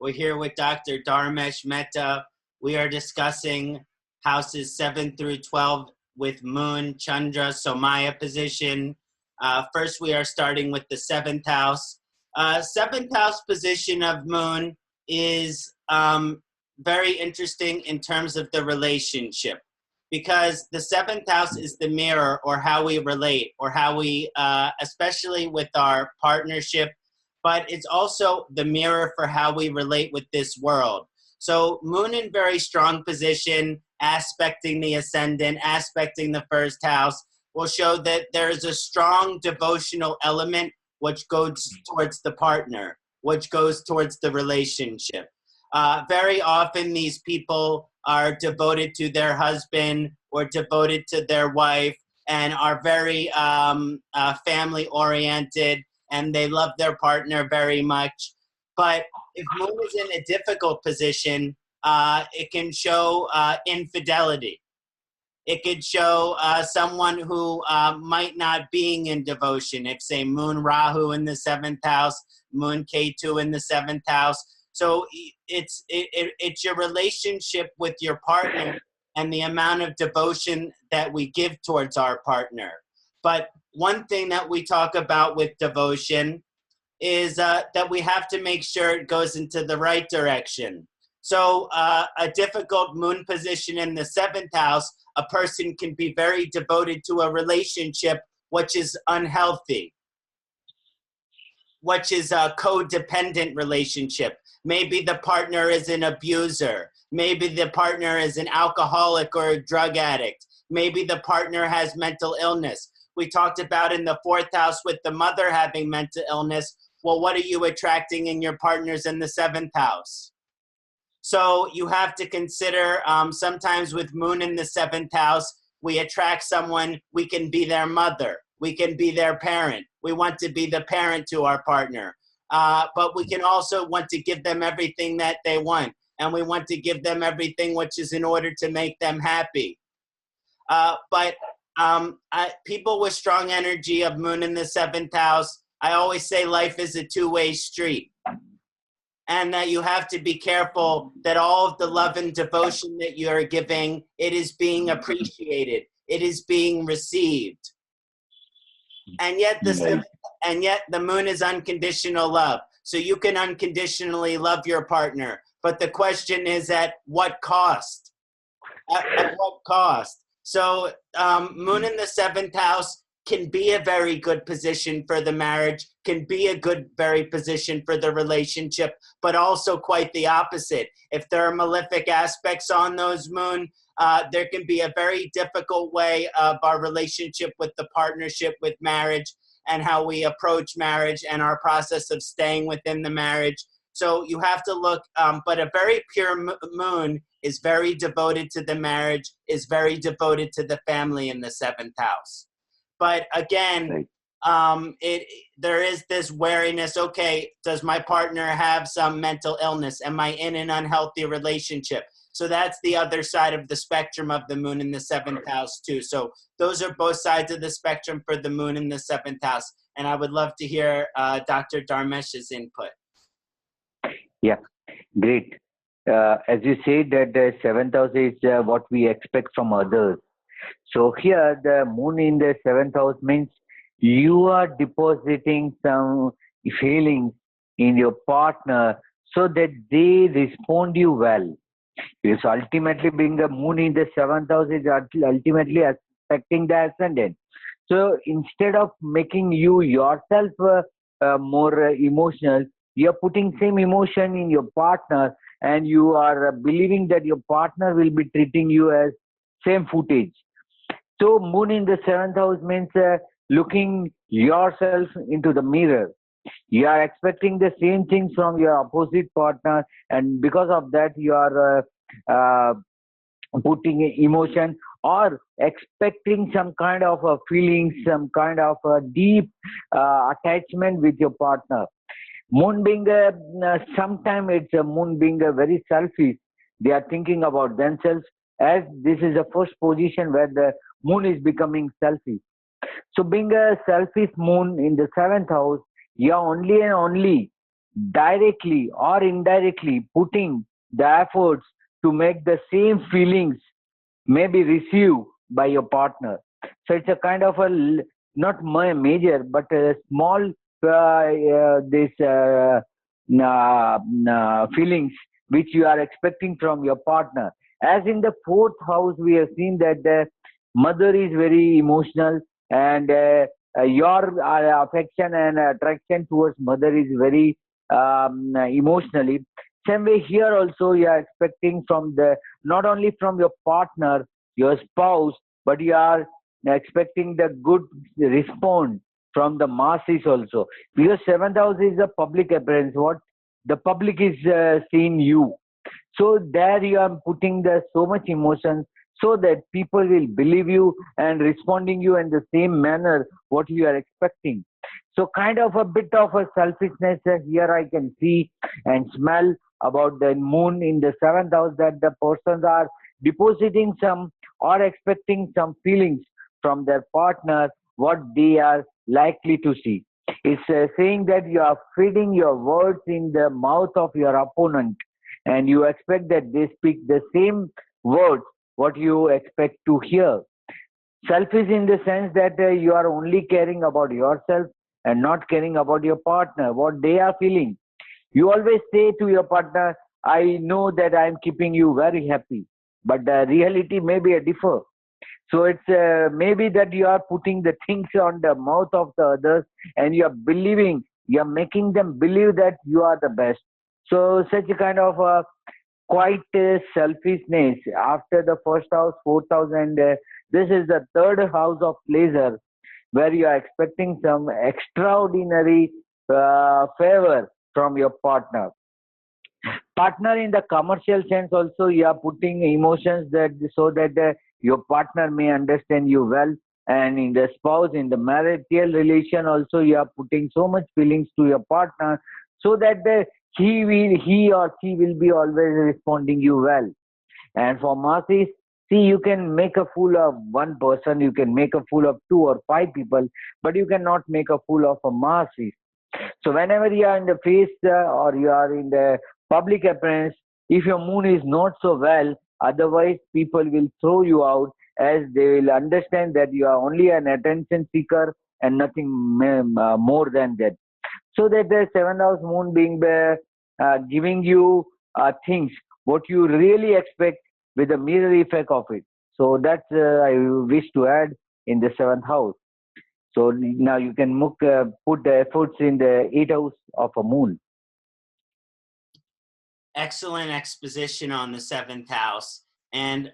We're here with Dr. Dharmesh Mehta. We are discussing houses 7 through 12 with Moon, Chandra, Somaya position. First, we are starting with the 7th house. 7th house position of Moon is very interesting in terms of the relationship, because the 7th house is the mirror, or how we relate, or how we, especially with our partnership, but it's also the mirror for how we relate with this world. So Moon in very strong position, aspecting the ascendant, aspecting the 1st house, will show that there is a strong devotional element which goes towards the partner, which goes towards the relationship. Very often these people are devoted to their husband or devoted to their wife and are very family oriented, and they love their partner very much. But if Moon is in a difficult position, it can show infidelity. It could show someone who might not being in devotion. If, say, Moon Rahu in the 7th house, Moon Ketu in the 7th house. So it's your relationship with your partner and the amount of devotion that we give towards our partner. But one thing that we talk about with devotion is that we have to make sure it goes into the right direction. So a difficult Moon position in the 7th house, a person can be very devoted to a relationship which is unhealthy, which is a codependent relationship. Maybe the partner is an abuser. Maybe the partner is an alcoholic or a drug addict. Maybe the partner has mental illness. We talked about in the 4th house with the mother having mental illness. Well, what are you attracting in your partners in the 7th house? So you have to consider, sometimes with Moon in the 7th house, we attract someone, we can be their mother, we can be their parent. We want to be the parent to our partner. But we can also want to give them everything that they want. And we want to give them everything which is in order to make them happy. But people with strong energy of Moon in the 7th house, I always say life is a two-way street. And that you have to be careful that all of the love and devotion that you're giving, it is being appreciated. It is being received. And yet the Moon is unconditional love. So you can unconditionally love your partner. But the question is, at what cost? At what cost? So Moon in the 7th house can be a very good position for the marriage, can be a very position for the relationship, but also quite the opposite. If there are malefic aspects on those Moon, there can be a very difficult way of our relationship with the partnership, with marriage, and how we approach marriage and our process of staying within the marriage. So you have to look, but a very pure Moon is very devoted to the marriage, is very devoted to the family in the 7th house. But again, there is this wariness. Okay, does my partner have some mental illness? Am I in an unhealthy relationship? So that's the other side of the spectrum of the Moon in the 7th house too. So those are both sides of the spectrum for the Moon in the 7th house. And I would love to hear Dr. Dharmesh's input. Yeah, great. As you said, that the 7th house is what we expect from others. So here the Moon in the 7th house means you are depositing some feelings in your partner so that they respond you well. Because ultimately being the Moon in the 7th house is ultimately affecting the ascendant. So instead of making you yourself more emotional, you are putting same emotion in your partner, and you are believing that your partner will be treating you as same footage. So Moon in the 7th house means looking yourself into the mirror. You are expecting the same things from your opposite partner, and because of that you are putting emotion or expecting some kind of a feeling, some kind of a deep attachment with your partner. Moon being sometimes it's a Moon being very selfish. They are thinking about themselves, as this is the first position where the Moon is becoming selfish. So being a selfish Moon in the 7th house, you are only and only directly or indirectly putting the efforts to make the same feelings maybe received by your partner. So it's a kind of a not major but a small this feelings which you are expecting from your partner. As in the fourth house, we have seen that the mother is very emotional, and your affection and attraction towards mother is very emotionally. Same way here also you are expecting from the not only from your partner, your spouse, but you are expecting the good response from the masses also. Because seventh house is a public appearance. What the public is seeing you. So there you are putting the so much emotion so that people will believe you and responding you in the same manner what you are expecting. So kind of a bit of a selfishness here I can see and smell about the moon in the seventh house, that the persons are depositing some or expecting some feelings from their partner what they are likely to see. It's saying that you are feeding your words in the mouth of your opponent, and you expect that they speak the same words what you expect to hear. Selfish in the sense that you are only caring about yourself and not caring about your partner, what they are feeling. You always say to your partner, I know that I am keeping you very happy, but the reality may be a differ. So it's maybe that you are putting the things on the mouth of the others, and you are believing, you are making them believe that you are the best. So such a kind of quite selfishness after the first house, fourth house, and this is the third house of pleasure, where you are expecting some extraordinary favor from your partner in the commercial sense also. You are putting emotions that so that your partner may understand you well. And in the spouse, in the marital relation also, you are putting so much feelings to your partner so that he or she will be always responding you well. And for masses, see, you can make a fool of one person, you can make a fool of two or five people, but you cannot make a fool of a masses. So whenever you are in the face or you are in the public appearance, if your moon is not so well, otherwise people will throw you out, as they will understand that you are only an attention seeker and nothing more than that. So that the seventh house moon being giving you things what you really expect with the mirror effect of it. So that's I wish to add in the seventh house. So now you can put the efforts in the eighth house of a moon. Excellent exposition on the seventh house. And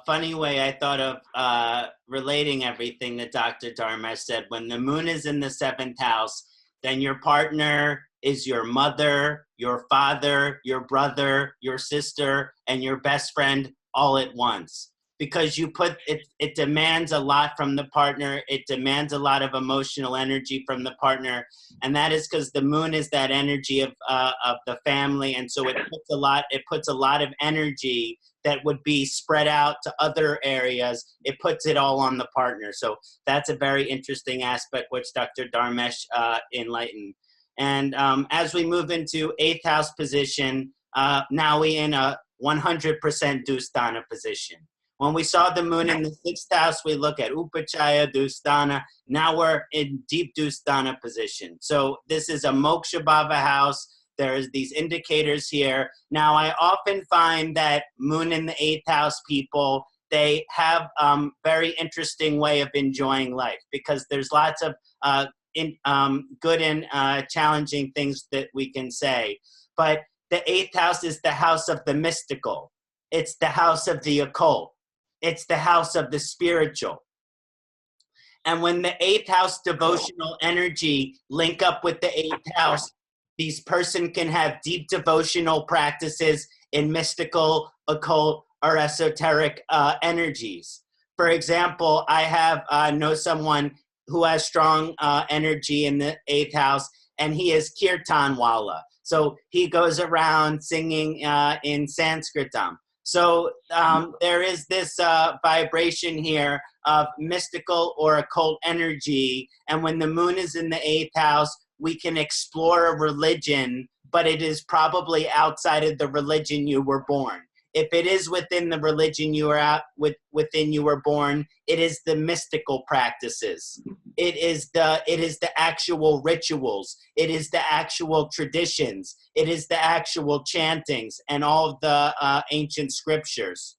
funny way I thought of relating everything that Dr. Dharmesh said. When the moon is in the seventh house, then your partner is your mother, your father, your brother, your sister, and your best friend all at once. Because you put it demands a lot from the partner. It demands a lot of emotional energy from the partner, and that is because the moon is that energy of the family, and so it puts a lot of energy that would be spread out to other areas. It puts it all on the partner. So that's a very interesting aspect which Dr. Dharmesh enlightened. And as we move into eighth house position, now we in a 100% Dusthana position. When we saw the moon in the sixth house, we look at Upachaya, Dusthana. Now we're in deep Dusthana position. So this is a Moksha Bhava house. There's these indicators here. Now I often find that moon in the eighth house people, they have very interesting way of enjoying life, because there's lots of good and challenging things that we can say. But the eighth house is the house of the mystical. It's the house of the occult. It's the house of the spiritual. And when the eighth house devotional energy link up with the eighth house, these person can have deep devotional practices in mystical, occult, or esoteric energies. For example, I have know someone who has strong energy in the eighth house, and he is Kirtanwala. So he goes around singing in Sanskritam. So there is this vibration here of mystical or occult energy. And when the moon is in the eighth house, we can explore a religion but it is probably outside of the religion you were born. If it is within the religion you are within you were born, it is the mystical practices. It is the actual rituals. It is the actual traditions. It is the actual chantings and all of the ancient scriptures.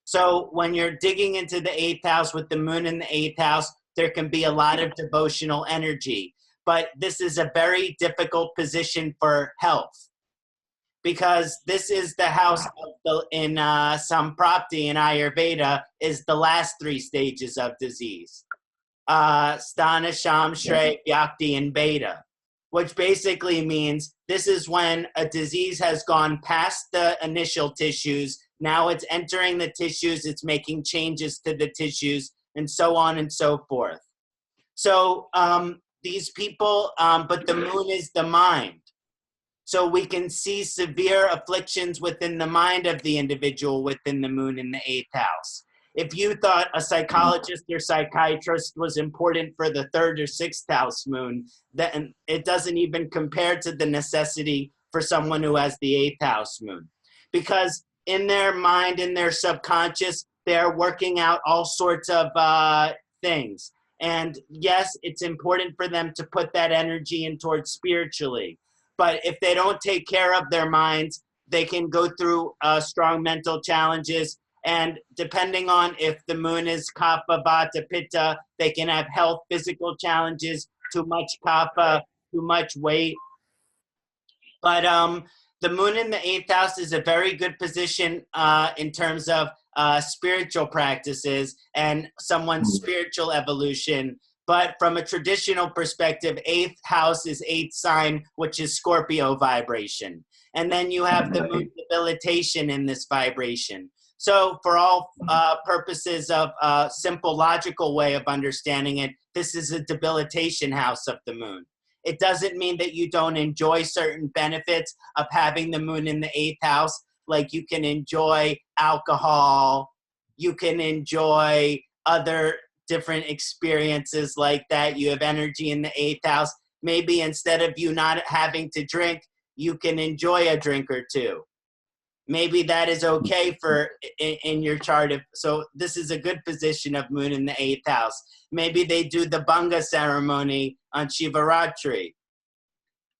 So when you're digging into the 8th house with the moon in the 8th house, there can be a lot of devotional energy. But this is a very difficult position for health, because this is the house of in Samprapti in Ayurveda is the last 3 stages of disease. Sthana, Sham, Shray, Vyakti, and Beta, which basically means this is when a disease has gone past the initial tissues. Now it's entering the tissues, it's making changes to the tissues, and so on and so forth. So these people, but the moon is the mind. So we can see severe afflictions within the mind of the individual within the moon in the 8th house. If you thought a psychologist or psychiatrist was important for the 3rd or 6th house moon, then it doesn't even compare to the necessity for someone who has the 8th house moon. Because in their mind, in their subconscious, they're working out all sorts of things. And yes, it's important for them to put that energy in towards spiritually. But if they don't take care of their minds, they can go through strong mental challenges. And depending on if the moon is Kapha, Vata, Pitta, they can have health, physical challenges, too much Kapha, too much weight. But the moon in the 8th house is a very good position in terms of spiritual practices and someone's spiritual evolution. But from a traditional perspective, 8th house is 8th sign, which is Scorpio vibration. And then you have the moon debilitation in this vibration. So for all purposes of a simple logical way of understanding it, this is a debilitation house of the moon. It doesn't mean that you don't enjoy certain benefits of having the moon in the 8th house. Like you can enjoy alcohol, you can enjoy other different experiences like that. You have energy in the 8th house. Maybe instead of you not having to drink, you can enjoy a drink or two. Maybe that is okay for in your chart. So this is a good position of moon in the 8th house. Maybe they do the Bhanga ceremony on Shivaratri.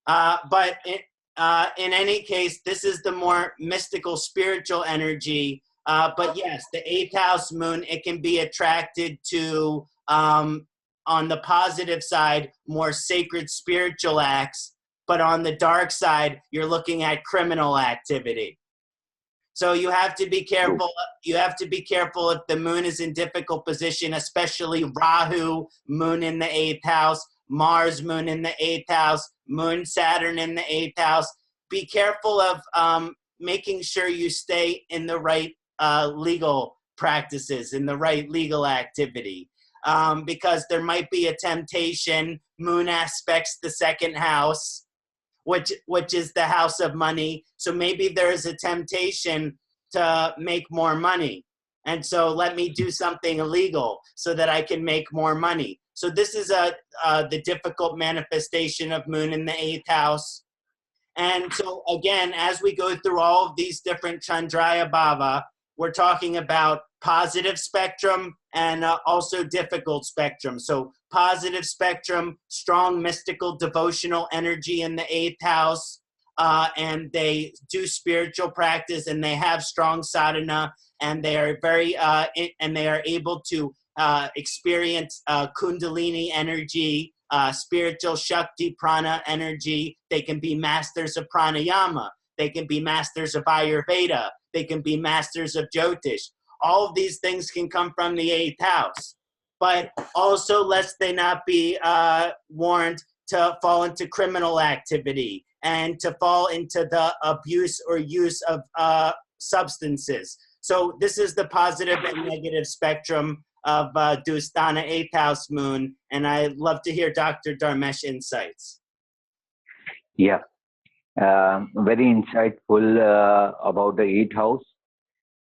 But in any case, this is the more mystical, spiritual energy. But yes, the 8th house moon, it can be attracted to, on the positive side, more sacred spiritual acts. But on the dark side, you're looking at criminal activity. So you have to be careful. You have to be careful if the moon is in difficult position, especially Rahu, moon in the 8th house, Mars, moon in the 8th house, moon, Saturn in the 8th house. Be careful of making sure you stay in the right legal practices, in the right legal activity. Because there might be a temptation. Moon aspects the 2nd house, which is the house of money. So maybe there is a temptation to make more money. And so let me do something illegal so that I can make more money. So this is the difficult manifestation of moon in the 8th house. And so again, as we go through all of these different Chandraya Bhava, we're talking about positive spectrum and also difficult spectrum. So positive spectrum, strong mystical devotional energy in the 8th house, and they do spiritual practice and they have strong sadhana, and they are very and they are able to experience kundalini energy, spiritual shakti prana energy. They can be masters of pranayama. They can be masters of Ayurveda. They can be masters of Jyotish. All of these things can come from the 8th house. But also, lest they not be warned to fall into criminal activity and to fall into the abuse or use of substances. So this is the positive and negative spectrum of Dusthana 8th house moon. And I'd love to hear Dr. Dharmesh insights. Yeah. Very insightful about the 8th house,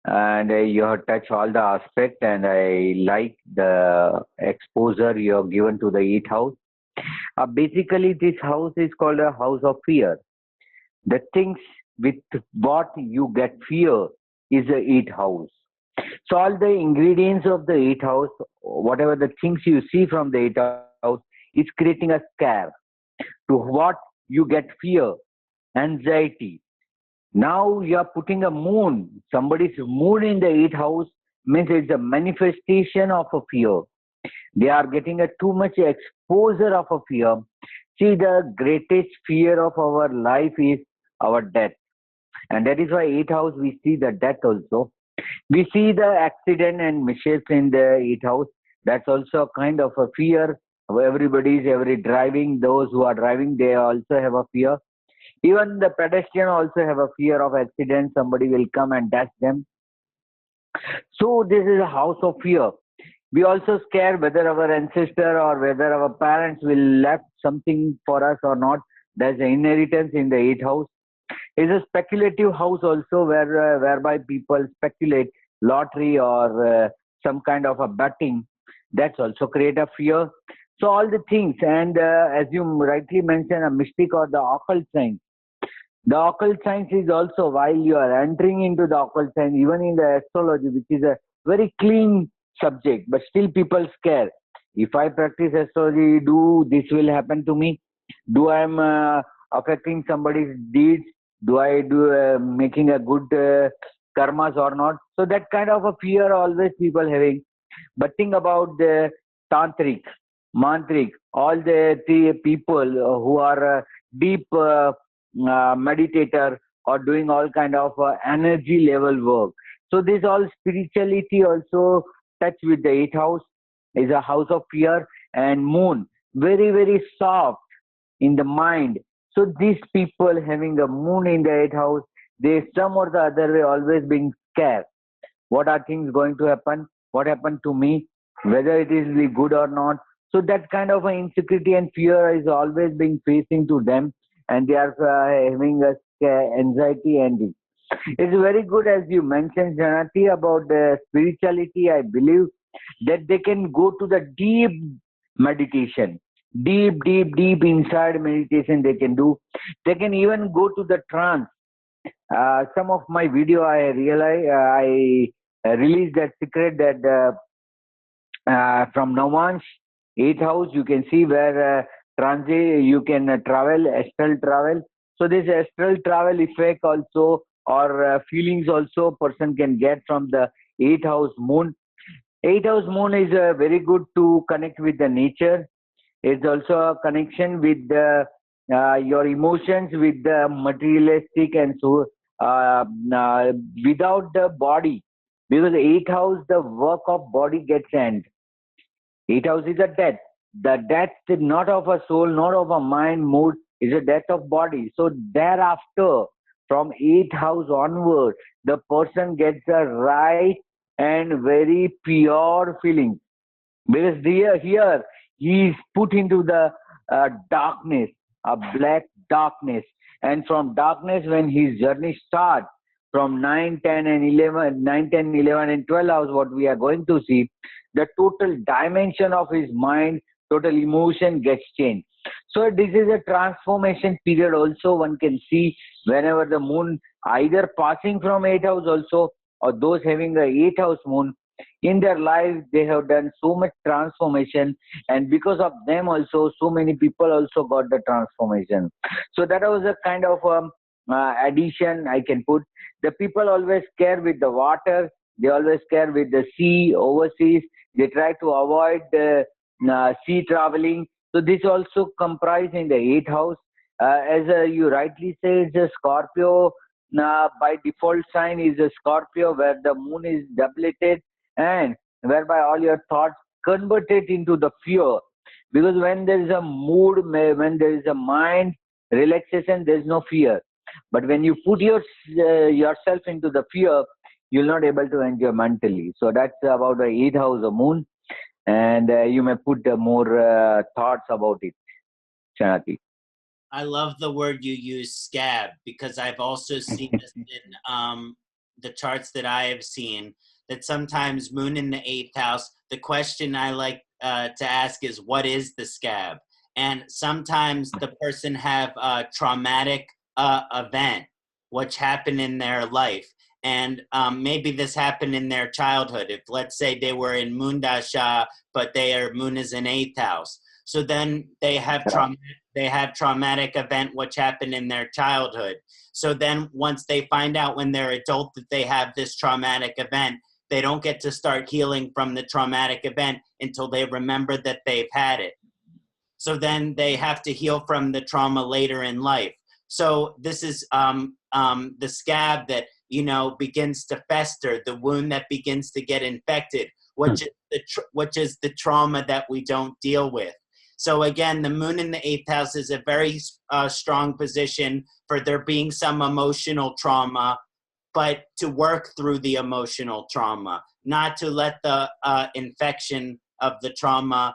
and you have touched all the aspects, and I like the exposure you have given to the 8th house. Basically, this house is called a house of fear, The things with what you get fear is the eighth house. So all the ingredients of the eighth house, whatever the things you see from the eighth house, is creating a scare. To what you get fear, anxiety. Now you are putting a moon. Somebody's moon in the eighth house means it's a manifestation of a fear. They are getting a too much exposure of a fear. See, the greatest fear of our life is our death. And that is why eighth house we see the death also. We see the accident and mishaps in the eighth house. That's also a kind of a fear. Every driving, those who are driving, they also have a fear. Even the pedestrian also have a fear of accident. Somebody will come and dash them. So this is a house of fear. We also scare whether our ancestor or whether our parents will left something for us or not. There's an inheritance in the eighth house. It's a speculative house also whereby people speculate lottery or some kind of a betting. That's also create a fear. So all the things, and as you rightly mentioned, a mystic or the occult science. The occult science is also, while you are entering into the occult science, even in the astrology, which is a very clean subject, but still people scare. If I practice astrology, do this will happen to me? Do I am affecting somebody's deeds? Do I do making a good karmas or not? So that kind of a fear always people having. But think about the tantric, mantric, all the people who are deep meditator or doing all kind of energy level work. So this all spirituality also touch with the eighth house is a house of fear and moon very very soft in the mind. So these people having a moon in the eighth house, they some or the other way always being scared. What are things going to happen? What happened to me? Whether it is really good or not. So that kind of insecurity and fear is always being facing to them, and they are having a anxiety and this. It's very good as you mentioned, Kṣaṇāti, about the spirituality. I believe that they can go to the deep meditation, deep inside meditation they can do. They can even go to the trance. Some of my video I realize I released that secret that from Navansh, eighth house, you can see where transit you can travel, astral travel. So this astral travel effect also or feelings also person can get from the eighth house moon. Eighth house moon is very good to connect with the nature. It's also a connection with the, your emotions with the materialistic and so without the body, because eighth house the work of body gets end. Eighth house is a death. The death not of a soul, not of a mind, mood, is a death of body. So thereafter, from eighth house onward, the person gets a right and very pure feeling. Because here he is put into the darkness, a black darkness. And from darkness, when his journey starts, from 9, 10, and 11, 9, 10, 11, and 12 hours, what we are going to see, the total dimension of his mind, total emotion gets changed. So this is a transformation period also one can see whenever the moon either passing from 8th house also, or those having a 8th house moon, in their life they have done so much transformation, and because of them also so many people also got the transformation. So that was a kind of addition I can put. The people always care with the water, they always care with the sea, overseas, they try to avoid the sea traveling. So this also comprise in the 8th house. As you rightly say, it's a Scorpio. By default sign is a Scorpio, where the moon is depleted and whereby all your thoughts converted into the fear. Because when there is a mood, when there is a mind relaxation, there is no fear. But when you put yourself into the fear, you're not able to enjoy mentally. So that's about the 8th house of moon, and you may put more thoughts about it, Kṣaṇāti. I love the word you use, scab, because I've also seen this in the charts that I have seen, that sometimes moon in the 8th house, the question I like to ask is, what is the scab? And sometimes the person have traumatic event, which happened in their life. And maybe this happened in their childhood. If, let's say, they were in Mundasha, but their moon is in 8th house. So then they have traumatic event which happened in their childhood. So then once they find out when they're adult that they have this traumatic event, they don't get to start healing from the traumatic event until they remember that they've had it. So then they have to heal from the trauma later in life. So this is the scab that, you know, begins to fester, the wound that begins to get infected, which is the trauma that we don't deal with. So again, the moon in the 8th house is a very strong position for there being some emotional trauma, but to work through the emotional trauma, not to let the infection of the trauma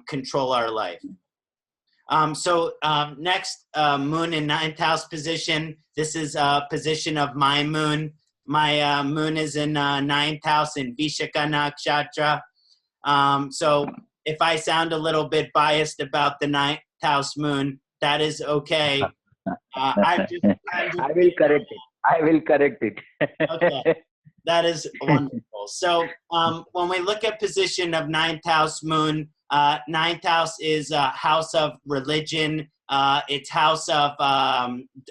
control our life. Next, moon in 9th house position. This is a position of my moon. My moon is in 9th house in Vishaka Nakshatra. So if I sound a little bit biased about the 9th house moon, that is okay. I will correct it. I will correct it. Okay, that is wonderful. So when we look at position of 9th house moon, 9th house is a house of religion. It's house of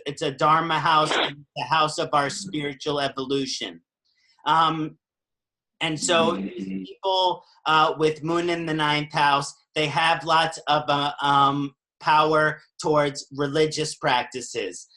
it's a Dharma house, and the house of our spiritual evolution. And so people with moon in the 9th house, they have lots of power towards religious practices.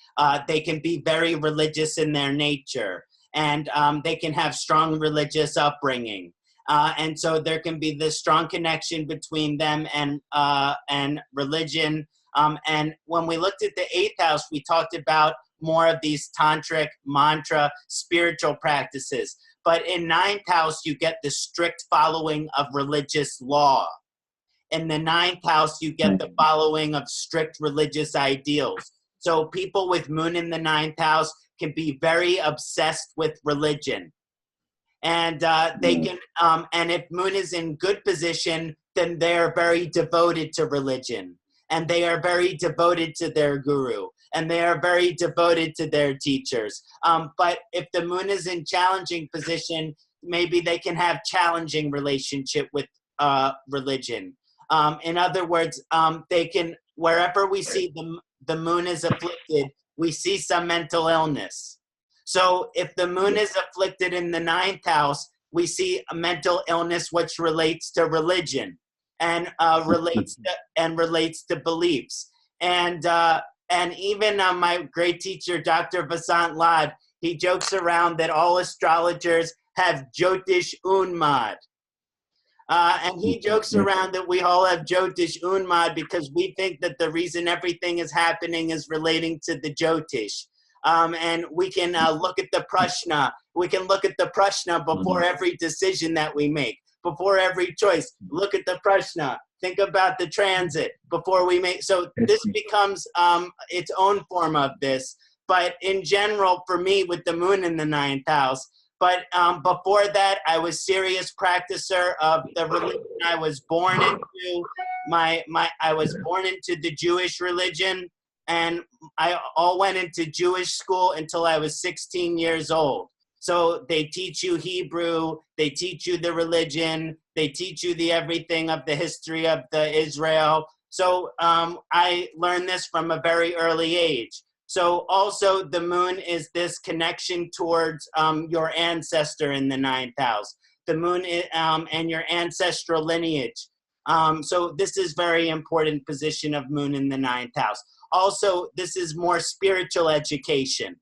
They can be very religious in their nature, and they can have strong religious upbringing. And so there can be this strong connection between them and religion. And when we looked at the 8th house, we talked about more of these tantric, mantra, spiritual practices. But in 9th house, you get the strict following of religious law. In the 9th house, you get the following of strict religious ideals. So people with moon in the 9th house can be very obsessed with religion. And they can, and if moon is in good position, then they are very devoted to religion. And they are very devoted to their guru. And they are very devoted to their teachers. But if the moon is in challenging position, maybe they can have challenging relationship with religion. In other words, they can, wherever we see the moon is afflicted, we see some mental illness. So if the moon is afflicted in the 9th house, we see a mental illness which relates to religion and relates to beliefs. And even my great teacher, Dr. Vasant Lad, he jokes around that all astrologers have Jyotish Unmad. And he jokes around that we all have Jyotish Unmad because we think that the reason everything is happening is relating to the Jyotish. And we can look at the Prashna. We can look at the Prashna before every decision that we make, before every choice. Look at the Prashna. Think about the transit before we make. So this becomes its own form of this. But in general, for me, with the moon in the 9th house, but before that, I was serious practicer of the religion I was born into. I was born into the Jewish religion, and I all went into Jewish school until I was 16 years old. So they teach you Hebrew, they teach you the religion, they teach you the everything of the history of the Israel. So I learned this from a very early age. So also the moon is this connection towards your ancestor in the 9th house, the moon and your ancestral lineage. So this is very important position of moon in the 9th house. Also, this is more spiritual education.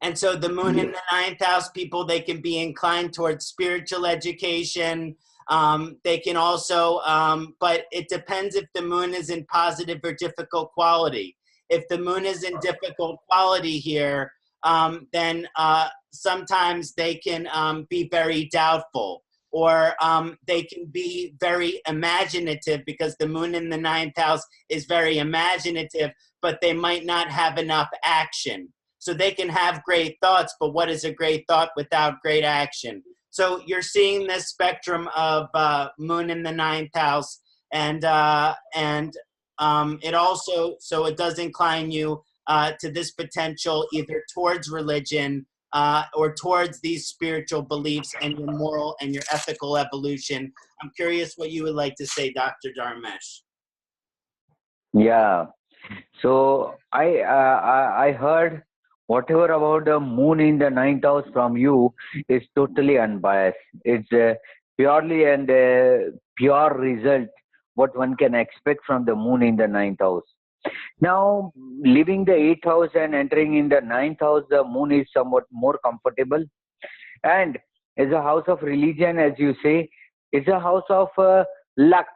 And so the moon in the 9th house, people, they can be inclined towards spiritual education. They can also, but it depends if the moon is in positive or difficult quality. If the moon is in difficult quality here, then sometimes they can be very doubtful, or they can be very imaginative because the moon in the 9th house is very imaginative, but they might not have enough action. So they can have great thoughts, but what is a great thought without great action? So you're seeing this spectrum of moon in the 9th house, and it also, so it does incline you to this potential, either towards religion or towards these spiritual beliefs and your moral and your ethical evolution. I'm curious what you would like to say, Dr. Dharmesh. Yeah. So I heard whatever about the moon in the ninth house from you is totally unbiased. It's purely and pure result what one can expect from the moon in the ninth house. Now, leaving the eighth house and entering in the ninth house, the moon is somewhat more comfortable. And as a house of religion, as you say, it's a house of luck.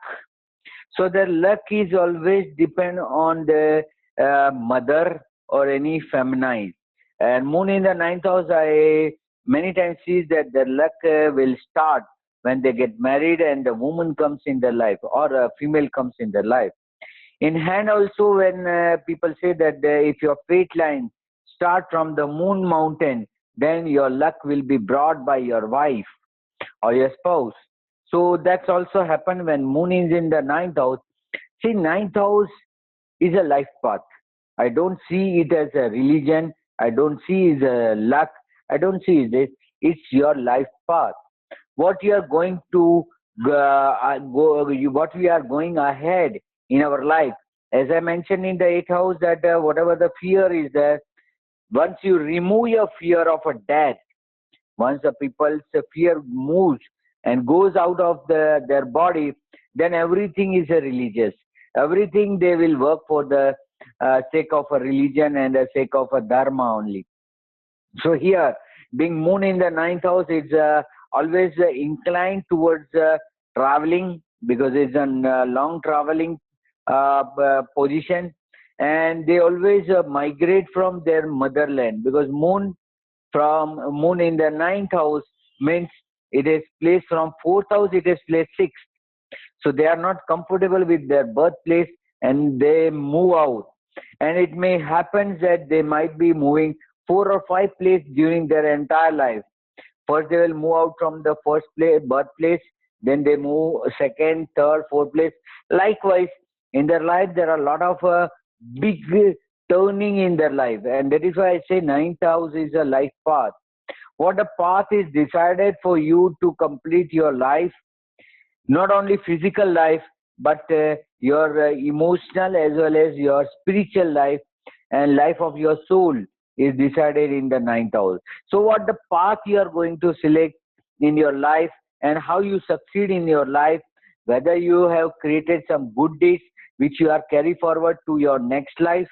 So the luck is always depend on the mother or any feminine. And moon in the ninth house, I many times see that the luck will start when they get married and the woman comes in their life or a female comes in their life. In hand also, when people say that if your fate line start from the moon mountain, then your luck will be brought by your wife or your spouse. So that's also happened when moon is in the ninth house. See, ninth house is a life path. I don't see it as a religion. I don't see it as a luck. I don't see it. It's your life path. What you are going to what we are going ahead in our life. As I mentioned in the eighth house, that whatever the fear is there, once you remove your fear of a death, once the people's fear moves and goes out of their body, then everything is a religious. Everything they will work for the sake of a religion and the sake of a dharma only. So here, being moon in the ninth house, it's always inclined towards traveling because it's a long traveling position, and they always migrate from their motherland because moon in the ninth house means it is placed from fourth house, it is placed sixth. So they are not comfortable with their birthplace and they move out. And it may happen that they might be moving 4 or 5 places during their entire life. First, they will move out from the first place, birthplace, then they move second, third, fourth place. Likewise, in their life, there are a lot of big turning in their life. And that is why I say ninth house is a life path. What a path is decided for you to complete your life, not only physical life, but your emotional as well as your spiritual life and life of your soul is decided in the ninth house. So what the path you are going to select in your life and how you succeed in your life, whether you have created some good deeds which you are carry forward to your next life,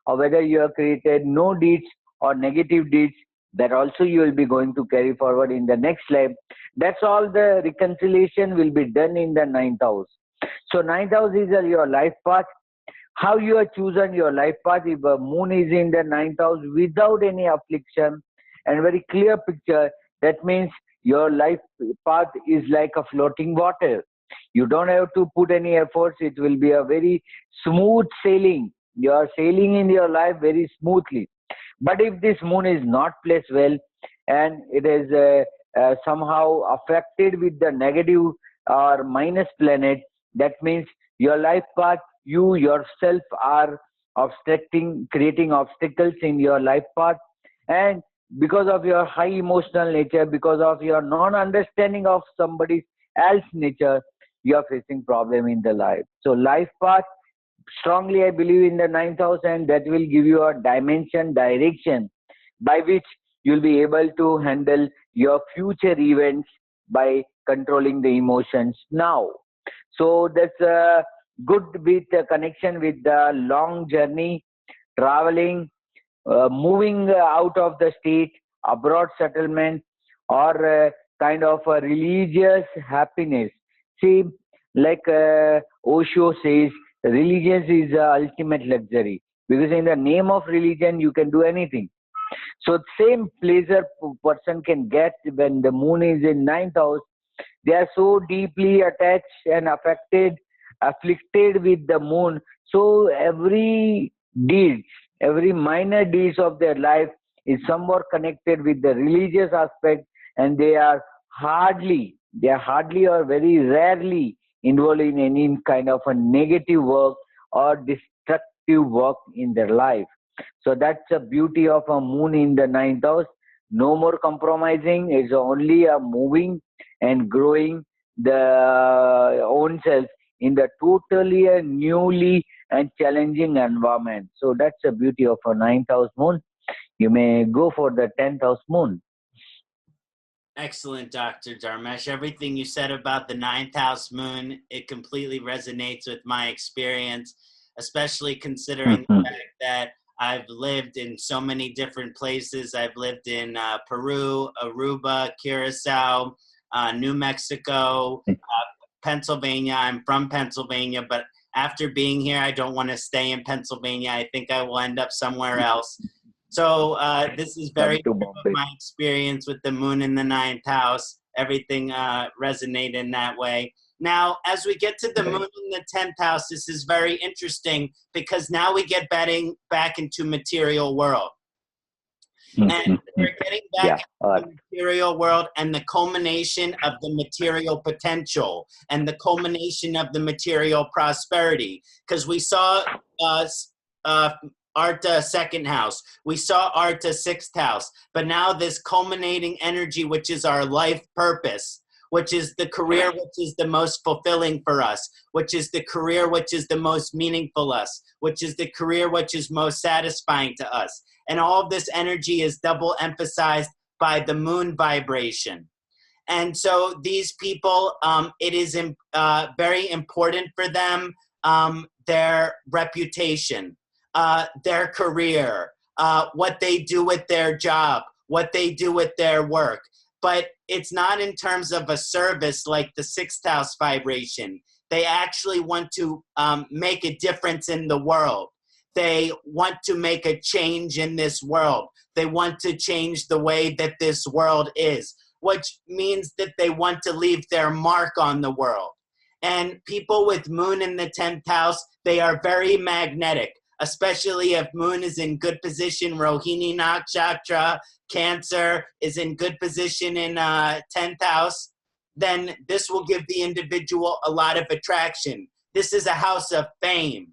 or whether you have created no deeds or negative deeds that also you will be going to carry forward in the next life. That's all the reconciliation will be done in the ninth house. So ninth house is your life path. How you have chosen your life path, if a moon is in the ninth house without any affliction and very clear picture, that means your life path is like a floating water. You don't have to put any efforts. It will be a very smooth sailing. You are sailing in your life very smoothly. But if this moon is not placed well and it is somehow affected with the negative or minus planet, that means your life path, you yourself are obstructing, creating obstacles in your life path. And because of your high emotional nature, because of your non-understanding of somebody else's nature, you are facing problem in the life. So life path, strongly I believe in the ninth house, and that will give you a dimension, direction by which you'll be able to handle your future events by controlling the emotions now. So that's a good with connection with the long journey, traveling, moving out of the state, abroad settlement, or kind of a religious happiness. See, like Osho says, religion is the ultimate luxury because in the name of religion you can do anything. So same pleasure person can get when the moon is in ninth house. They are so deeply attached and afflicted with the moon. So every deed, every minor deeds of their life is somewhat connected with the religious aspect, and they are hardly or very rarely involved in any kind of a negative work or destructive work in their life. So that's the beauty of a moon in the ninth house. No more compromising. It's only a moving and growing the own self in the totally newly and challenging environment. So that's the beauty of a ninth house moon. You may go for the 10th house moon. Excellent, Dr. Dharmesh. Everything you said about the ninth house moon, it completely resonates with my experience, especially considering the fact that I've lived in so many different places. I've lived in Peru, Aruba, Curacao, New Mexico, Pennsylvania. I'm from Pennsylvania, but after being here, I don't want to stay in Pennsylvania. I think I will end up somewhere else. So this is very true of my experience with the moon in the ninth house. Everything resonated in that way. Now, as we get to the moon in the 10th house, this is very interesting because now we get back into material world. And we're getting back into the material world and the culmination of the material potential and the culmination of the material prosperity. Because we saw Arta second house, we saw Arta sixth house, but now this culminating energy, which is our life purpose, which is the career which is the most fulfilling for us, which is the career which is the most meaningful us, which is the career which is most satisfying to us. And all of this energy is double emphasized by the moon vibration. And so these people, it is very important for them, their reputation, their career, what they do with their job, what they do with their work. But it's not in terms of a service like the sixth house vibration. They actually want to make a difference in the world. They want to make a change in this world. They want to change the way that this world is, which means that they want to leave their mark on the world. And people with moon in the 10th house, they are very magnetic, especially if moon is in good position, Rohini Nakshatra, Cancer is in good position in 10th house, then this will give the individual a lot of attraction. This is a house of fame.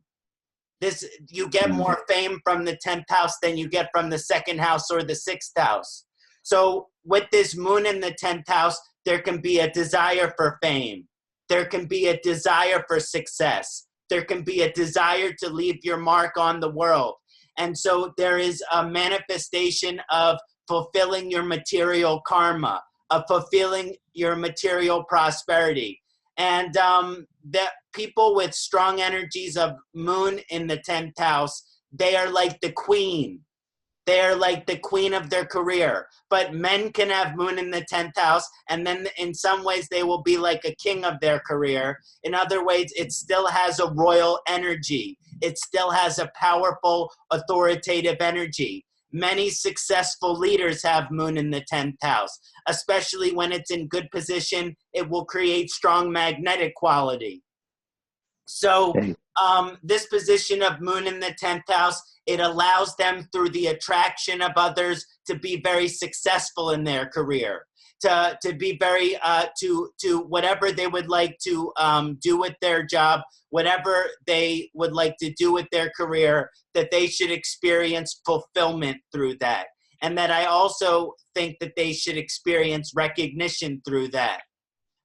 You get more fame from the 10th house than you get from the second house or the sixth house. So with this moon in the 10th house, there can be a desire for fame. There can be a desire for success. There can be a desire to leave your mark on the world. And so there is a manifestation of fulfilling your material karma, of fulfilling your material prosperity. And that people with strong energies of moon in the 10th house, they are like the queen. They are like the queen of their career. But men can have moon in the 10th house, and then in some ways they will be like a king of their career. In other ways, it still has a royal energy. It still has a powerful, authoritative energy. Many successful leaders have moon in the 10th house, especially when it's in good position. It will create strong magnetic quality. So this position of moon in the 10th house, it allows them through the attraction of others to be very successful in their career, to be very, to whatever they would like to do with their job, whatever they would like to do with their career, that they should experience fulfillment through that. And that I also think that they should experience recognition through that.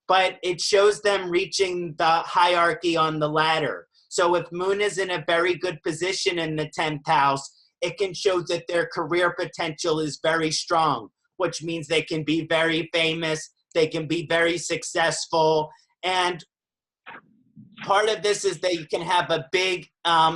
But it shows them reaching the hierarchy on the ladder. So if moon is in a very good position in the 10th house, it can show that their career potential is very strong, which means they can be very famous, they can be very successful. And part of this is they can have a big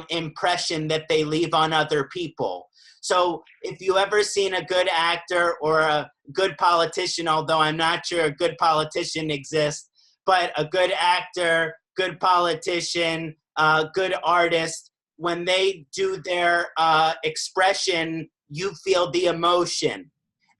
impression that they leave on other people. So if you ever seen a good actor or a good politician, although I'm not sure a good politician exists, but a good actor, good politician, good artist, when they do their expression, you feel the emotion.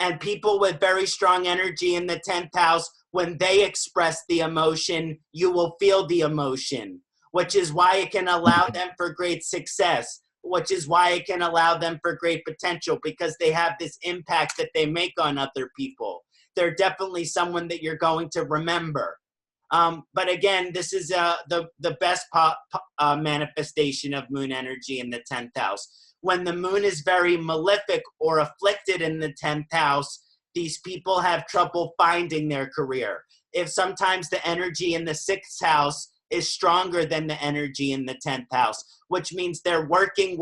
And people with very strong energy in the 10th house, when they express the emotion, you will feel the emotion, which is why it can allow them for great success, which is why it can allow them for great potential, because they have this impact that they make on other people. They're definitely someone that you're going to remember. But again, this is the best manifestation of moon energy in the 10th house. when the moon is very malefic or afflicted in the 10th house, these people have trouble finding their career. If sometimes the energy in the 6th house is stronger than the energy in the 10th house, which means they're working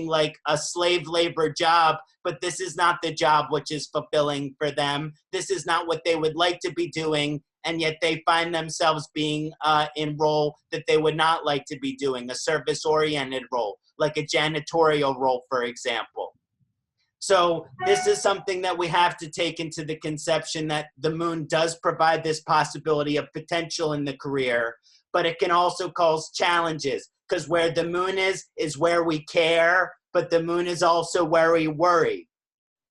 like a slave labor job, but this is not the job which is fulfilling for them. This is not what they would like to be doing, and yet they find themselves being in role that they would not like to be doing, a service-oriented role, like a janitorial role, for example. So this is something that we have to take into the conception that the moon does provide this possibility of potential in the career, but it can also cause challenges, because where the moon is where we care, but the moon is also where we worry.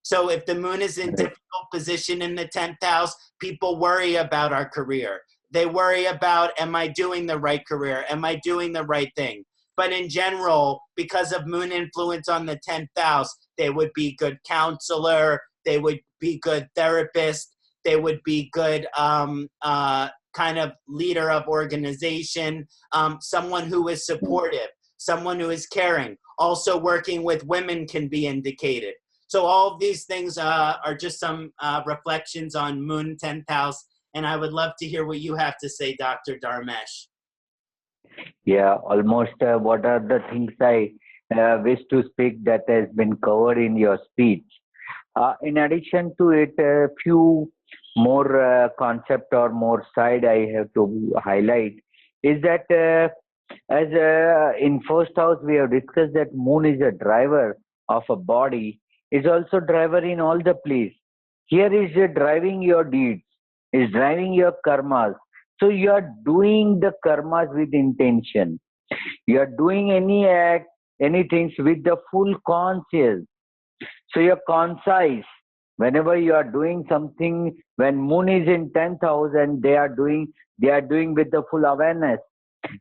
So if the moon is in difficult position in the 10th house, people worry about our career. They worry about, am I doing the right career? Am I doing the right thing? But in general, because of moon influence on the 10th house, they would be good counselor, they would be good therapist, they would be good kind of leader of organization, someone who is supportive, someone who is caring. Also working with women can be indicated. So all of these things are just some reflections on moon 10th house, and I would love to hear what you have to say, Dr. Dharmesh. Yeah, almost what are the things I wish to speak that has been covered in your speech. In addition to it, a few more concept or more side I have to highlight is that as in first house we have discussed that moon is a driver of a body, is also driver in all the place. Here is driving your deeds, is driving your karmas. So you are doing the karmas with intention. You are doing any act, anything with the full conscious. So you're concise. Whenever you are doing something, when moon is in 10th house and they are doing with the full awareness.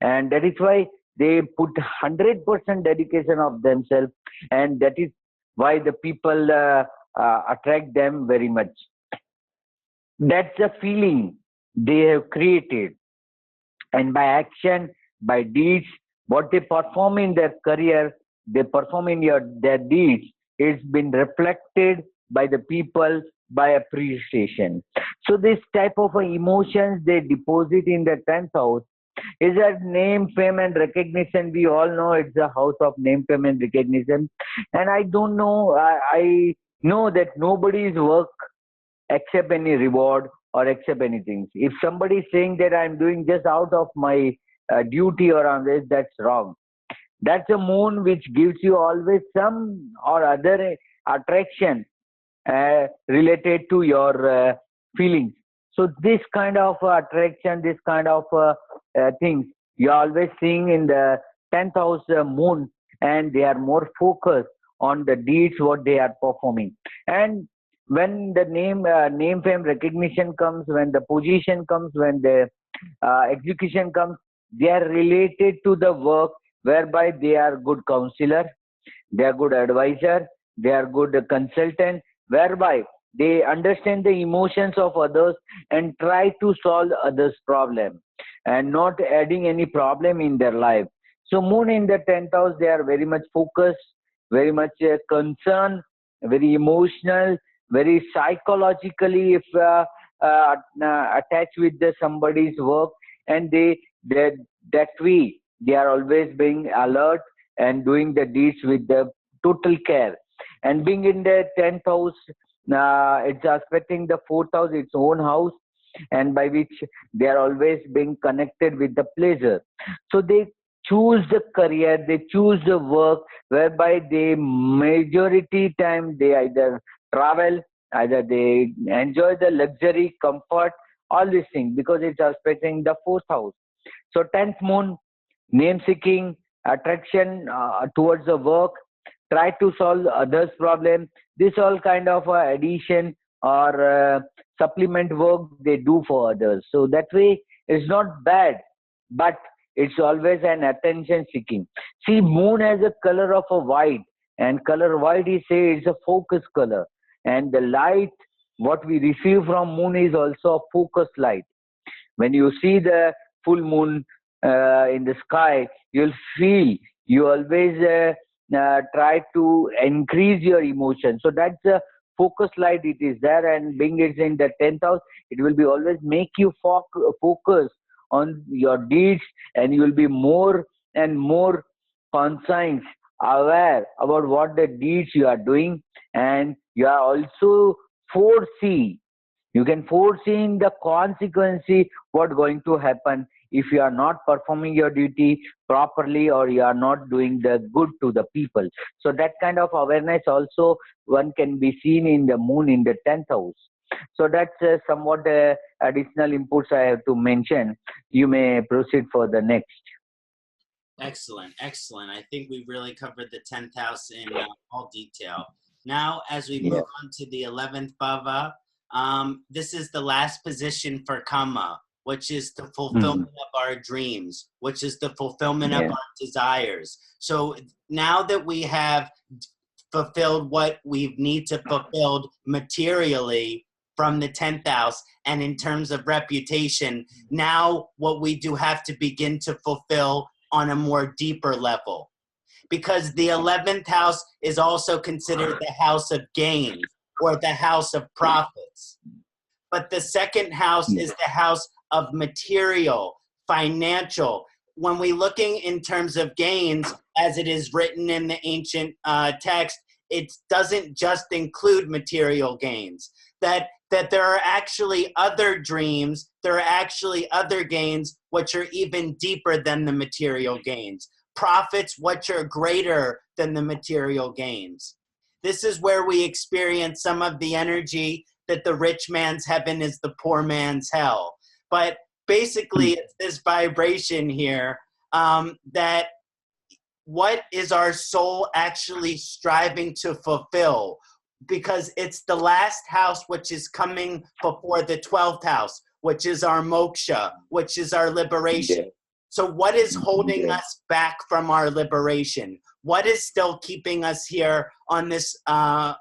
And that is why they put 100% dedication of themselves. And that is why the people attract them very much. That's the feeling they have created. And by action, by deeds, what they perform in their career, they perform in their deeds, it's been reflected by the people by appreciation. So this type of emotions they deposit in the 10th house is that name, fame and recognition. We all know it's a house of name, fame and recognition. And I don't know, I know that nobody's work accept any reward or accept anything. If somebody is saying that I'm doing just out of my duty or on this, that's wrong. That's a moon which gives you always some or other attraction related to your feelings. So this kind of attraction, this kind of things, you're always seeing in the 10th house moon, and they are more focused on the deeds what they are performing. And when the name, fame, recognition comes, when the position comes, when the execution comes, they are related to the work whereby they are good counselor, they are good advisor, they are good consultant, whereby they understand the emotions of others and try to solve others' problem and not adding any problem in their life. So moon in the 10th house, they are very much focused, very much concerned, very emotional, very psychologically if attached with somebody's work, and that way they are always being alert and doing the deeds with the total care. And being in the 10th house, it's aspecting the 4th house, its own house, and by which they are always being connected with the pleasure. So they choose the career, they choose the work whereby they majority time they either travel, either they enjoy the luxury, comfort, all these things, because it's aspecting the 4th house. So 10th moon, name seeking, attraction towards the work, try to solve others' problem. This all kind of addition or supplement work they do for others. So that way it's not bad, but it's always an attention seeking. See, moon has a color of a white, and color white is say it's a focus color. And the light, what we receive from moon is also a focus light. When you see the full moon in the sky, you'll feel you always try to increase your emotion. So that's the focus light, it is there, and being it's in the 10th house, it will be always make you focus on your deeds, and you will be more and more conscious, aware about what the deeds you are doing, and you are also foresee. You can foresee in the consequence what going to happen if you are not performing your duty properly, or you are not doing the good to the people. So that kind of awareness also one can be seen in the moon in the 10th house. So that's somewhat additional inputs I have to mention. You may proceed for the next. Excellent, excellent. I think we really covered the 10th house in all detail. Now, as we Yeah. move on to the 11th Bhava, this is the last position for Kama, which is the fulfillment of our dreams, which is the fulfillment of Yeah. our desires. So now that we have fulfilled what we need to fulfill materially from the 10th house, and in terms of reputation, now what we do have to begin to fulfill on a more deeper level, because the 11th house is also considered the house of gains or the house of profits. But the second house Yeah. is the house of material, financial. When we looking in terms of gains, as it is written in the ancient text, it doesn't just include material gains. That there are actually other dreams, there are actually other gains which are even deeper than the material gains. Profits which are greater than the material gains. This is where we experience some of the energy that the rich man's heaven is the poor man's hell. But basically, it's this vibration here that what is our soul actually striving to fulfill? Because it's the last house which is coming before the 12th house, which is our moksha, which is our liberation. Yeah. So what is holding Yeah. us back from our liberation? What is still keeping us here on this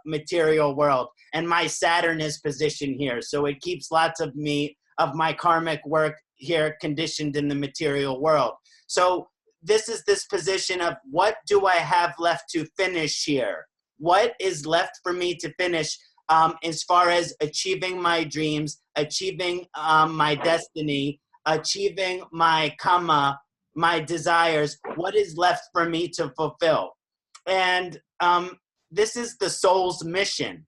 material world? And my Saturn is positioned here, so it keeps lots of my karmic work here conditioned in the material world. So this is this position of, what do I have left to finish here? What is left for me to finish as far as achieving my dreams, achieving my destiny, achieving my kama, my desires? What is left for me to fulfill? And this is the soul's mission.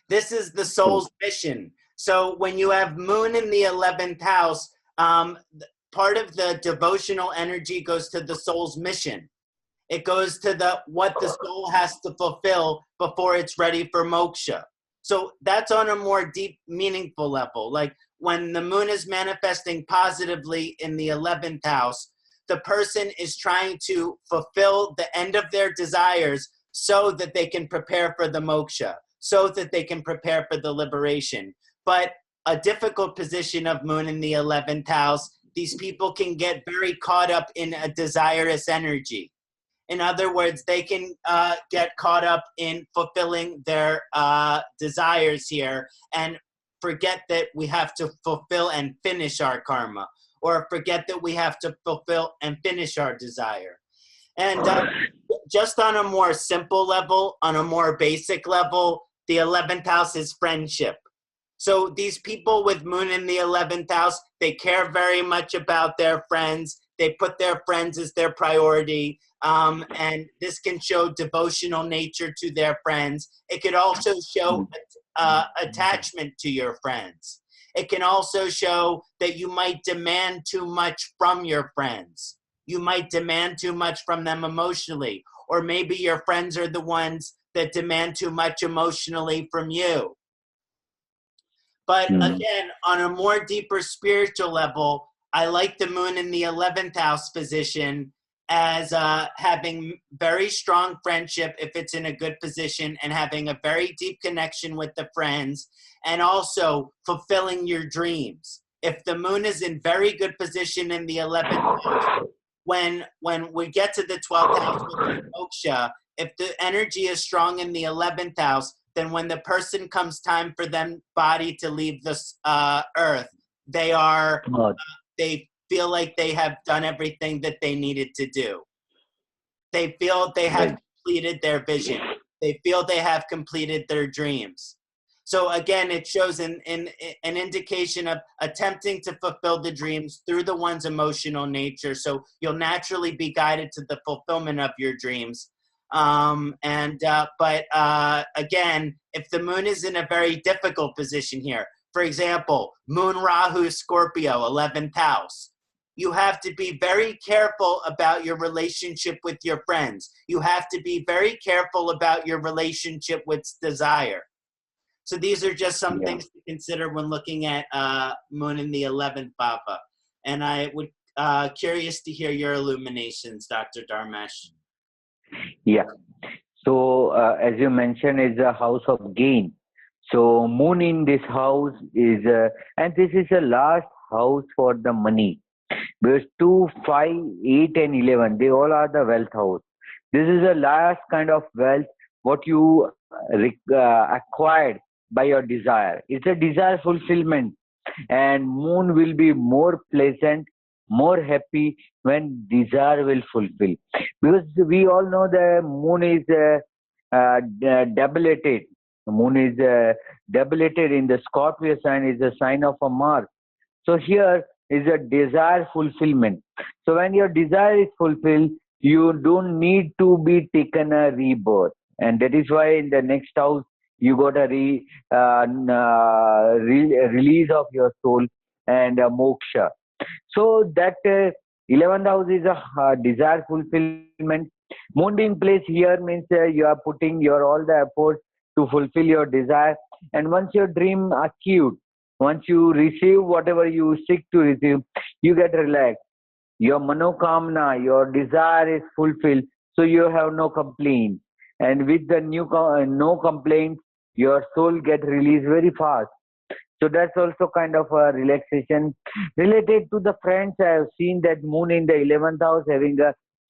This is the soul's mission. So when you have moon in the 11th house, part of the devotional energy goes to the soul's mission. It goes to what the soul has to fulfill before it's ready for moksha. So that's on a more deep, meaningful level. Like when the moon is manifesting positively in the 11th house, the person is trying to fulfill the end of their desires so that they can prepare for the moksha, so that they can prepare for the liberation. But a difficult position of moon in the 11th house, these people can get very caught up in a desirous energy. In other words, they can get caught up in fulfilling their desires here and forget that we have to fulfill and finish our karma, or forget that we have to fulfill and finish our desire. And just on a more simple level, on a more basic level, the 11th house is friendship. So these people with moon in the 11th house, they care very much about their friends. They put their friends as their priority. And this can show devotional nature to their friends. It could also show attachment to your friends. It can also show that you might demand too much from your friends. You might demand too much from them emotionally. Or maybe your friends are the ones that demand too much emotionally from you. But again, on a more deeper spiritual level, I like the moon in the 11th house position as having very strong friendship if it's in a good position, and having a very deep connection with the friends, and also fulfilling your dreams. If the moon is in very good position in the 11th house, when we get to the 12th house with moksha, if the energy is strong in the 11th house, then when the person comes time for them body to leave this earth, they feel like they have done everything that they needed to do. They feel they have Right. completed their vision. They feel they have completed their dreams. So again, it shows an indication of attempting to fulfill the dreams through the one's emotional nature. So you'll naturally be guided to the fulfillment of your dreams. But again, if the moon is in a very difficult position here, for example, Moon Rahu Scorpio, 11th house, you have to be very careful about your relationship with your friends. You have to be very careful about your relationship with desire. So these are just some Yeah. things to consider when looking at Moon in the 11th Bhava. And I would curious to hear your illuminations, Dr. Dharmesh. Yeah. So, as you mentioned, is a house of gain. So, moon in this house is, and this is a last house for the money. Because 2, 5, 8, and 11, they all are the wealth house. This is the last kind of wealth what you acquired by your desire. It's a desire fulfillment, and moon will be more pleasant, more happy when desire will fulfill. Because we all know the moon is debilitated. The moon is debilitated in the Scorpio sign, is a sign of a Mars. So here is a desire fulfillment. So when your desire is fulfilled, you don't need to be taken a rebirth, and that is why in the next house you got a release of your soul and moksha. So that 11th house is a desire fulfillment. Moon being placed here means you are putting your all the effort to fulfill your desire. And once your dream achieved, once you receive whatever you seek to receive, you get relaxed. Your manokamna, your desire is fulfilled, so you have no complaint. And with the no complaint, your soul get released very fast. So that's also kind of a relaxation. Related to the friends, I have seen that moon in the 11th house having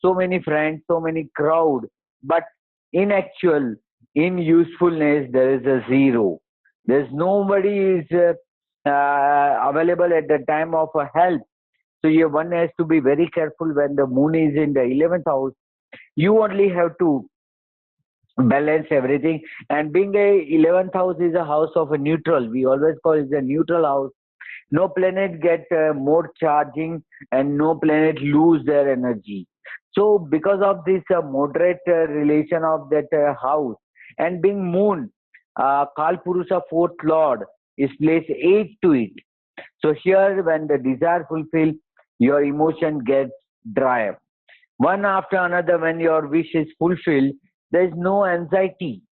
so many friends, so many crowd. But in actual, in usefulness, there is a zero. There's nobody is available at the time of help. So one has to be very careful when the moon is in the 11th house. You only have to balance everything. And being a 11th house is a house of a neutral. We always call it a neutral house. No planet get more charging, and no planet lose their energy. So because of this moderate relation of that house, and being moon, Kalpurusha fourth lord is placed 8 to it. So here when the desire fulfill, your emotion gets dry. One after another, when your wish is fulfilled, there is no anxiety,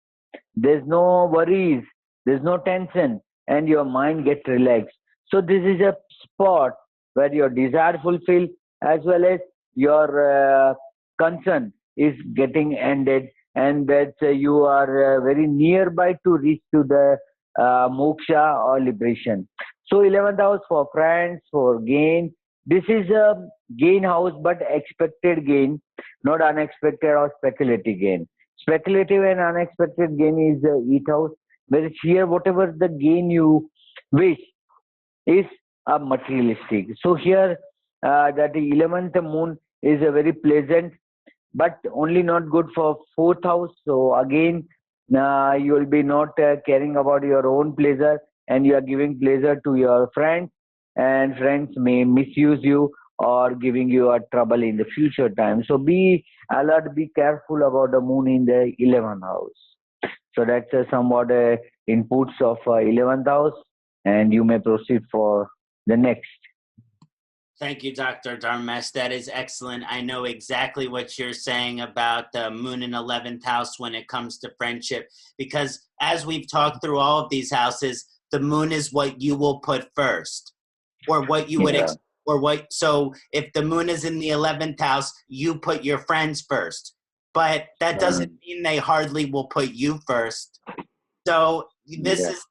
there's no worries, there's no tension, and your mind gets relaxed. So this is a spot where your desire fulfilled as well as your concern is getting ended, and that you are very nearby to reach to the moksha or liberation. So 11th house for friends, for gain. This is a gain house, but expected gain, not unexpected or speculative gain. Speculative and unexpected gain is the eighth house, whereas here whatever the gain you wish is a materialistic. So here that the 11th moon is a very pleasant, but only not good for fourth house. So again, you will be not caring about your own pleasure, and you are giving pleasure to your friends, and friends may misuse you or giving you a trouble in the future time. So be alert, be careful about the moon in the 11th house. So that's somewhat inputs of 11th house, and you may proceed for the next. Thank you, Dr. Dharmesh. That is excellent. I know exactly what you're saying about the moon in 11th house when it comes to friendship, because as we've talked through all of these houses, the moon is what you will put first, or what you would, Yeah. so if the moon is in the 11th house, you put your friends first, but that doesn't mean they hardly will put you first. So this Yeah. is,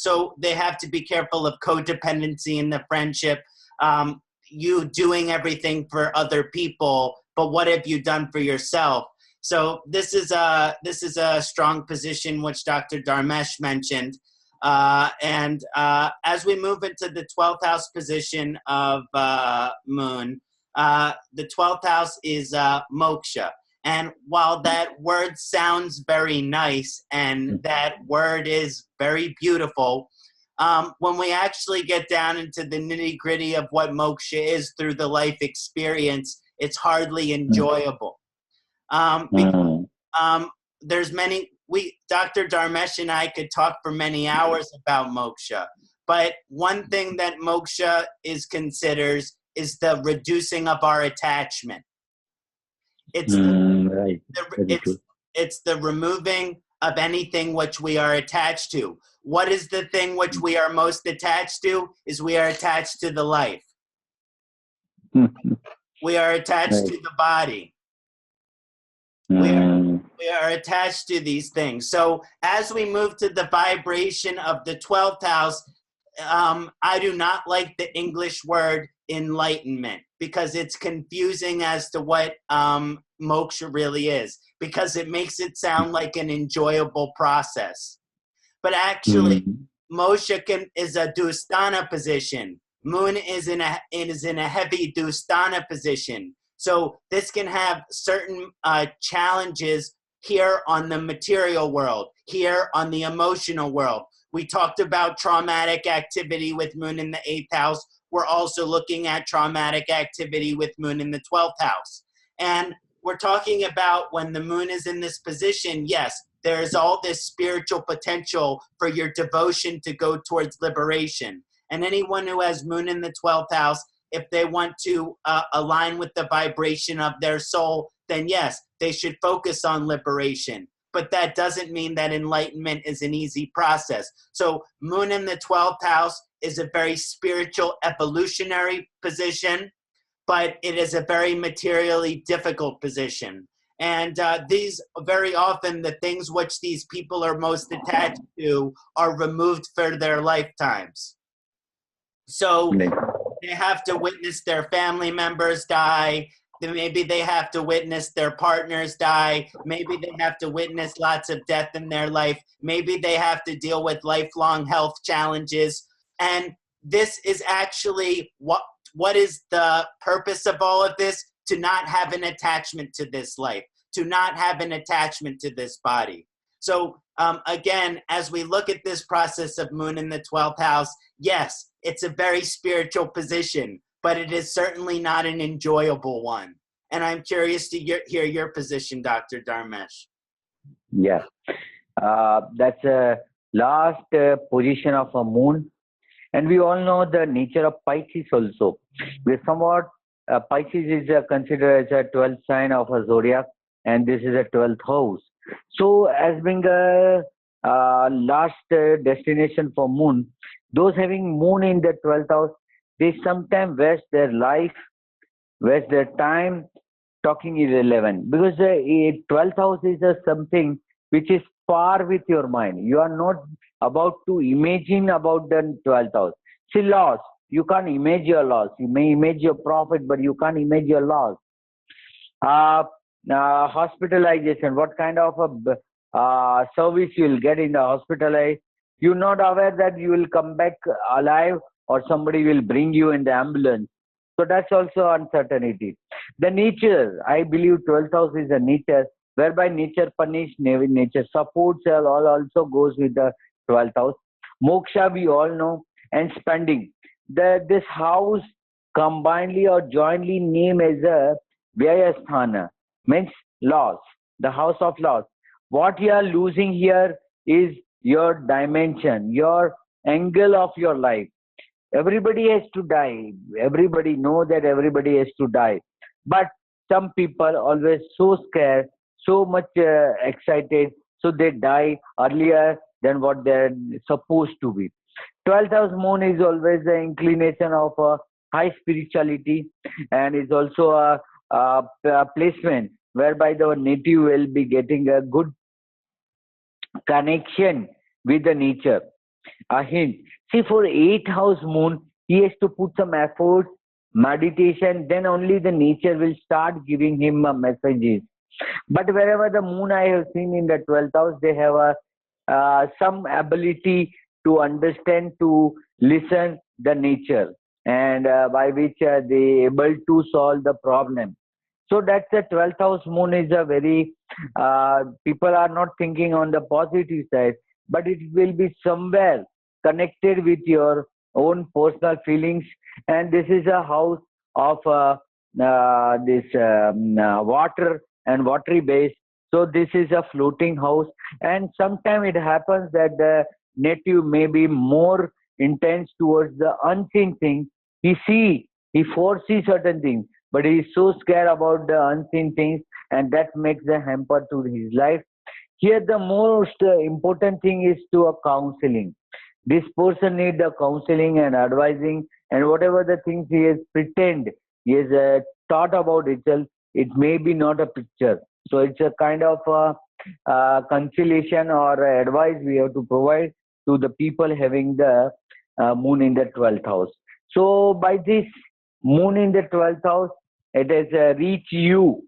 so they have to be careful of codependency in the friendship. You doing everything for other people, but what have you done for yourself? So this is a strong position which Dr. Dharmesh mentioned. As we move into the 12th house position of moon, the 12th house is moksha. And while that word sounds very nice and that word is very beautiful, when we actually get down into the nitty-gritty of what moksha is through the life experience, it's hardly enjoyable. Because there's many, Dr. Dharmesh and I could talk for many hours about moksha, but one thing that moksha considers is the reducing of our attachment. It's it's the removing of anything which we are attached to. What is the thing which we are most attached to? Is we are attached to the life. We are attached to the body. We are attached to these things. So as we move to the vibration of the 12th house, I do not like the English word enlightenment because it's confusing as to what moksha really is, because it makes it sound like an enjoyable process. But actually, moksha is a dusthana position. Moon is in a heavy dusthana position. So this can have certain challenges here on the material world, here on the emotional world. We talked about traumatic activity with Moon in the 8th house. We're also looking at traumatic activity with Moon in the 12th house. And we're talking about when the Moon is in this position, yes, there is all this spiritual potential for your devotion to go towards liberation. And anyone who has Moon in the 12th house, if they want to align with the vibration of their soul, then yes, they should focus on liberation. But that doesn't mean that enlightenment is an easy process. So Moon in the 12th house is a very spiritual evolutionary position, but it is a very materially difficult position. And these very often, the things which these people are most attached to are removed for their lifetimes. So they have to witness their family members die. Maybe they have to witness their partners die. Maybe they have to witness lots of death in their life. Maybe they have to deal with lifelong health challenges. And this is actually what is the purpose of all of this? To not have an attachment to this life, to not have an attachment to this body. So again, as we look at this process of Moon in the 12th house, yes, it's a very spiritual position, but it is certainly not an enjoyable one. And I'm curious to hear your position, Dr. Dharmesh. Yeah, that's a last position of a Moon. And we all know the nature of Pisces also. We're somewhat, Pisces is considered as a 12th sign of a zodiac, and this is a 12th house. So as being a last destination for Moon, those having Moon in the 12th house, they sometimes waste their life, waste their time talking irrelevant, because the 12th house is something which is far with your mind. You are not about to imagine about the 12th house. See, loss, you can't imagine your loss. You may imagine your profit, but you can't imagine your loss. Hospitalization, what kind of a service you will get in the hospital? You're not aware that you will come back alive or somebody will bring you in the ambulance. So that's also uncertainty. The nature, I believe 12th house is a nature, whereby nature punish, nature supports, all also goes with the 12th house. Moksha we all know, and spending. This house combinedly or jointly named as a Vyaya sthana, means loss, the house of loss. What you are losing here is your dimension, your angle of your life. Everybody has to die. Everybody know that everybody has to die. But some people always so scared, so much excited, so they die earlier than what they're supposed to be. 12th house Moon is always the inclination of high spirituality, and is also a placement whereby the native will be getting a good connection with the nature. A hint. See, for 8th house Moon, he has to put some effort, meditation, then only the nature will start giving him messages. But wherever the Moon I have seen in the 12th house, they have some ability to understand, to listen the nature, and by which they able to solve the problem. So that's the 12th house moon is a very, people are not thinking on the positive side, but it will be somewhere connected with your own personal feelings. And this is a house of this water and watery base. So this is a floating house. And sometimes it happens that the native may be more intense towards the unseen things. He foresees certain things, but he is so scared about the unseen things, and that makes a hamper to his life. Here, the most important thing is to a counseling. This person need the counseling and advising, and whatever the things he has pretend, he has thought about itself, it may be not a picture. So it's a kind of conciliation or advice we have to provide to the people having the moon in the 12th house. So by this moon in the 12th house, it has reached you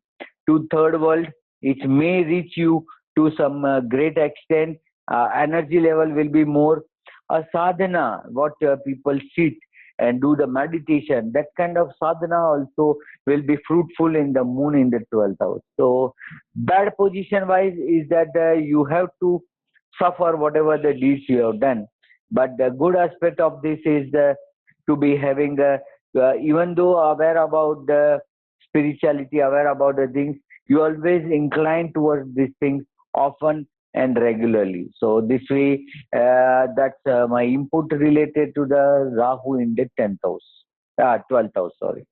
to third world. It may reach you to some great extent. Energy level will be more. A sadhana, what people sit and do the meditation, that kind of sadhana also will be fruitful in the moon in the 12th house. So bad position wise is that you have to suffer whatever the deeds you have done. But the good aspect of this is to be having even though aware about the spirituality, aware about the things, you always incline towards these things often and regularly. So this way, that's my input related to the Rahu in the 10th house, 12th house, sorry.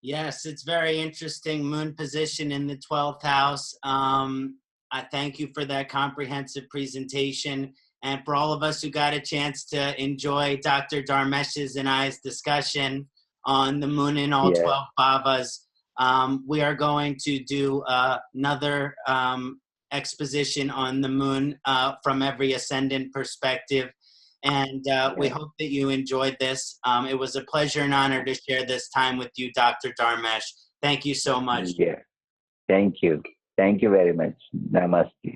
Yes, it's very interesting. Moon position in the 12th house. I thank you for that comprehensive presentation. And for all of us who got a chance to enjoy Dr. Dharmesh's and I's discussion on the moon in all 12 bhavas, we are going to do another exposition on the moon from every ascendant perspective. And we hope that you enjoyed this. It was a pleasure and honor to share this time with you, Dr. Dharmesh. Thank you so much. Yeah. Thank you. Thank you very much. Namaste.